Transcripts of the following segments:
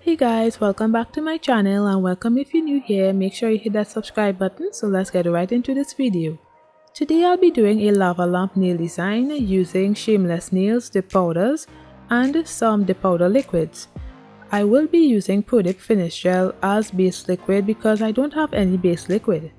Hey guys, welcome back to my channel, and welcome if you're new here. Make sure you hit that subscribe button. So let's get right into this video. Today I'll be doing a lava lamp nail design using Shameless nails, dip powders, and some dip powder liquids. I will be using ProDip Finish Gel as base liquid because I don't have any base liquid.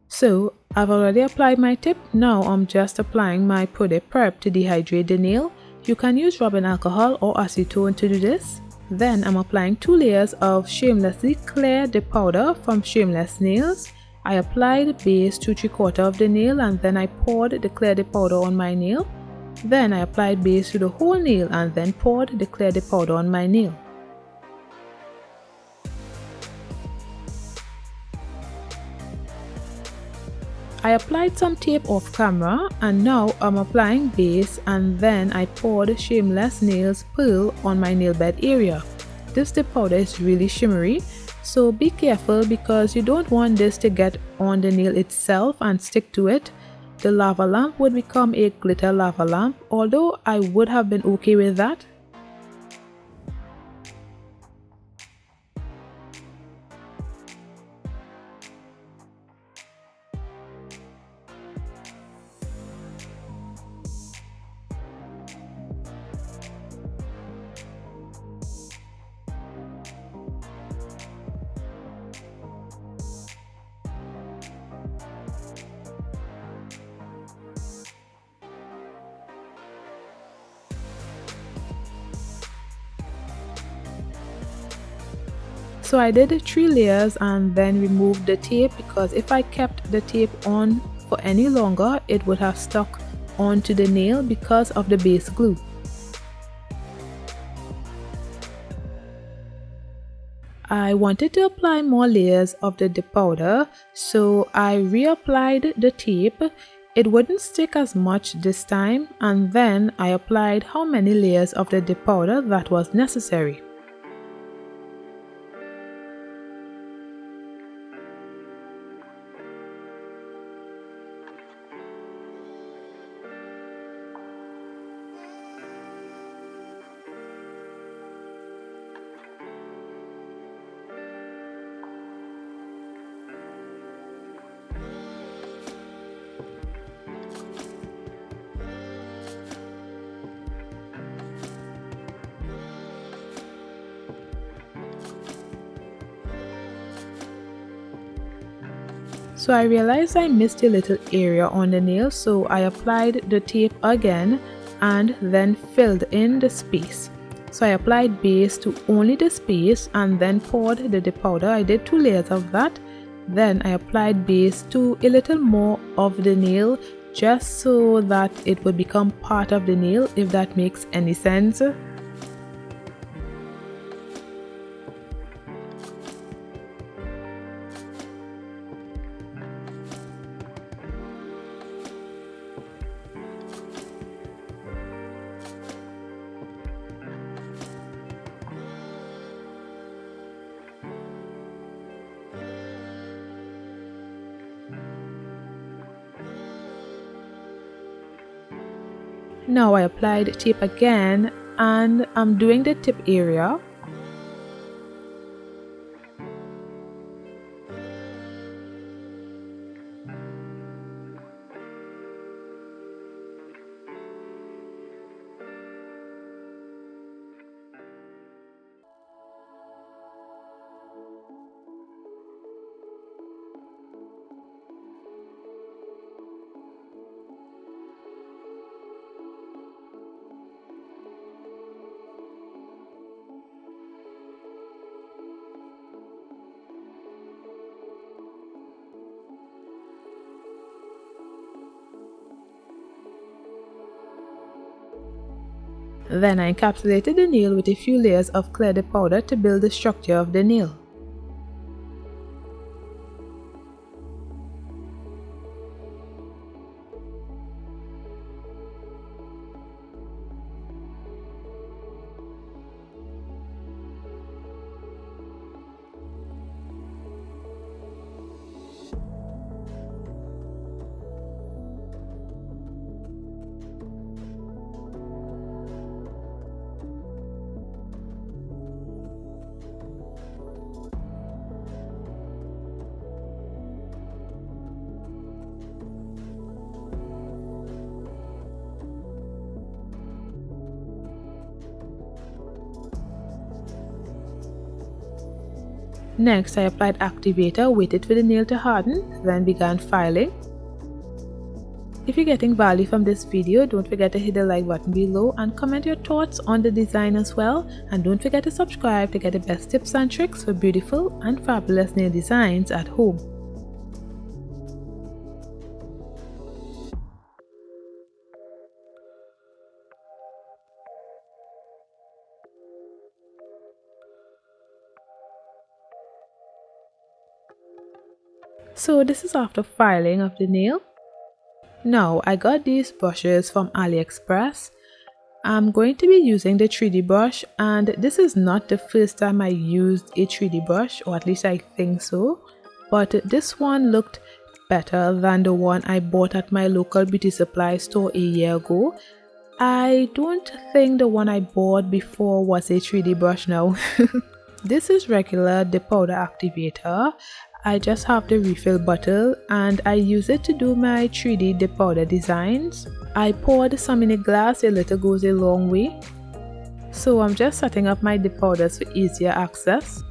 So I've already applied my tip. Now I'm just applying my ProDip Prep to dehydrate the nail. You can use rubbing alcohol or acetone to do this. Then I'm applying 2 layers of Shamelessly Clear Dip Powder from Shameless Nails. I applied base to 3/4 of the nail, and then I poured the clear dip powder on my nail. Then I applied base to the whole nail and then poured the clear dip powder on my nail. I applied some tape off camera, and now I'm applying base, and then I poured Shameless Nails Pearl on my nail bed area. This dip powder is really shimmery, so be careful because you don't want this to get on the nail itself and stick to it. The lava lamp would become a glitter lava lamp, although I would have been okay with that. So I did 3 layers and then removed the tape because if I kept the tape on for any longer, it would have stuck onto the nail because of the base glue. I wanted to apply more layers of the dip powder, so I reapplied the tape. It wouldn't stick as much this time, and then I applied how many layers of the dip powder that was necessary. So I realized I missed a little area on the nail, so I applied the tape again and then filled in the space. So I applied base to only the space and then poured the dip powder. I did 2 layers of that. Then I applied base to a little more of the nail just so that it would become part of the nail, if that makes any sense. Now I applied tape again and I'm doing the tip area. Then I encapsulated the nail with a few layers of clear dip powder to build the structure of the nail. Next, I applied activator, waited for the nail to harden, then began filing. If you're getting value from this video, don't forget to hit the like button below and comment your thoughts on the design as well. And don't forget to subscribe to get the best tips and tricks for beautiful and fabulous nail designs at home. So this is after filing of the nail. Now I got these brushes from AliExpress. I'm going to be using the 3D brush, and this is not the first time I used a 3D brush, or at least I think so, but this one looked better than the one I bought at my local beauty supply store a year ago. I don't think the one I bought before was a 3D brush now. This is regular dip powder activator. I just have the refill bottle and I use it to do my 3D dip powder designs. I poured some in a glass, a little goes a long way. So I'm just setting up my dip powders for easier access.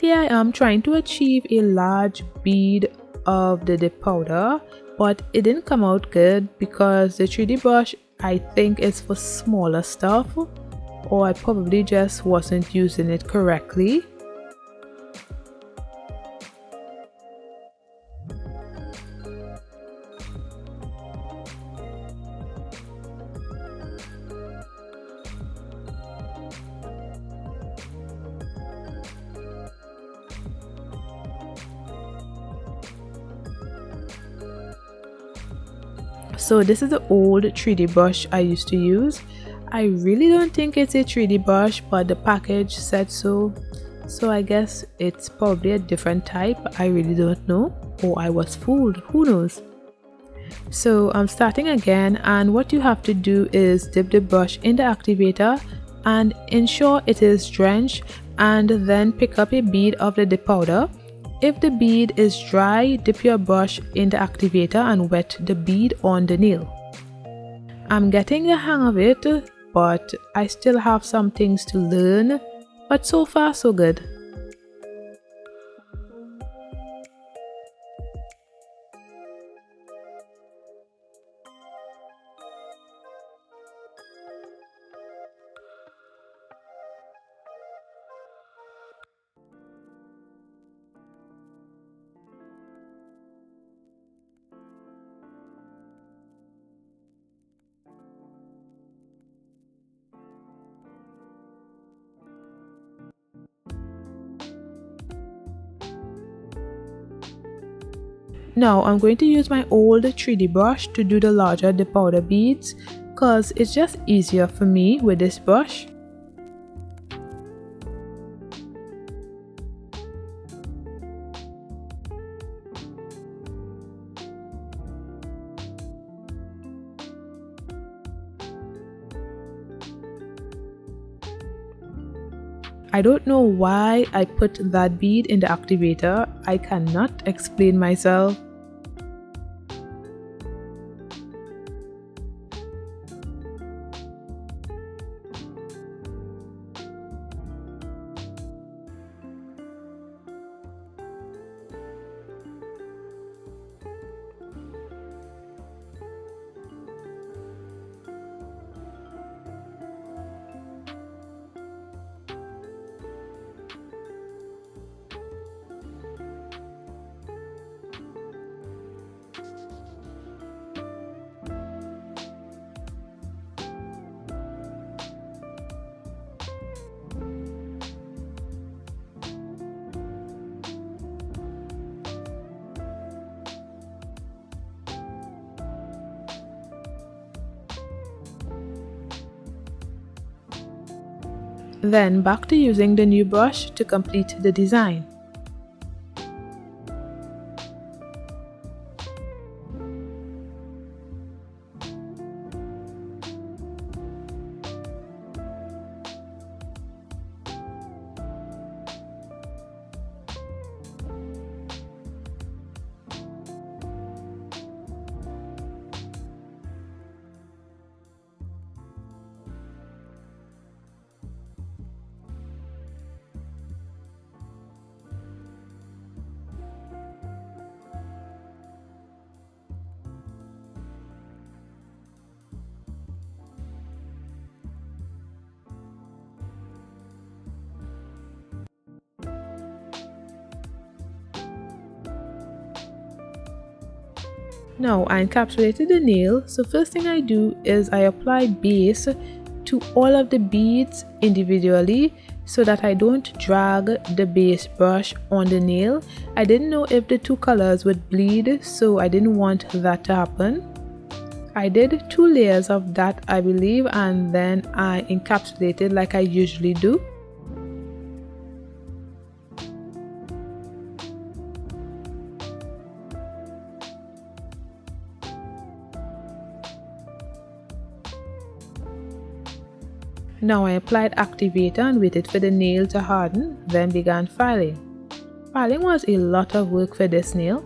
Here I am trying to achieve a large bead of the dip powder, but it didn't come out good because the 3D brush I think is for smaller stuff, or I probably just wasn't using it correctly. So this is the old 3D brush I used to use. I really don't think it's a 3D brush, but the package said so. So I guess it's probably a different type. I really don't know. Or I was fooled. Who knows? So I'm starting again, and what you have to do is dip the brush in the activator and ensure it is drenched, and then pick up a bead of the dip powder. If the bead is dry, dip your brush in the activator and wet the bead on the nail. I'm getting the hang of it, but I still have some things to learn, but so far so good. Now I'm going to use my old 3D brush to do the larger dip powder beads, cause it's just easier for me with this brush. I don't know why I put that bead in the activator. I cannot explain myself. Then back to using the new brush to complete the design. Now I encapsulated the nail, so first thing I do is I apply base to all of the beads individually so that I don't drag the base brush on the nail. I didn't know if the two colors would bleed, so I didn't want that to happen. I did 2 layers of that, I believe, and then I encapsulated like I usually do. Now I applied activator and waited for the nail to harden, then began filing. Filing was a lot of work for this nail.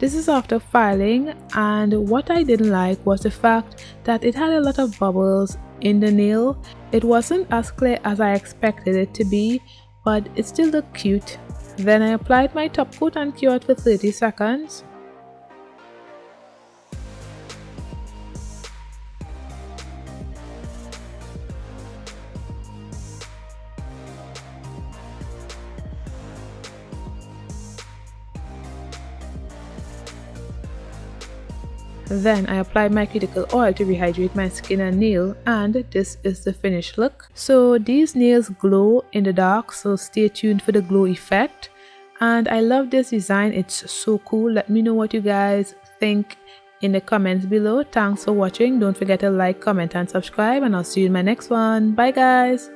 This is after filing, and what I didn't like was the fact that it had a lot of bubbles in the nail. It wasn't as clear as I expected it to be, but it still looked cute. Then I applied my top coat and cured for 30 seconds. Then I applied my cuticle oil to rehydrate my skin and nail, and this is the finished look. So these nails glow in the dark, so stay tuned for the glow effect. And I love this design, it's so cool. Let me know what you guys think in the comments below. Thanks for watching. Don't forget to like, comment and subscribe, and I'll see you in my next one. Bye guys.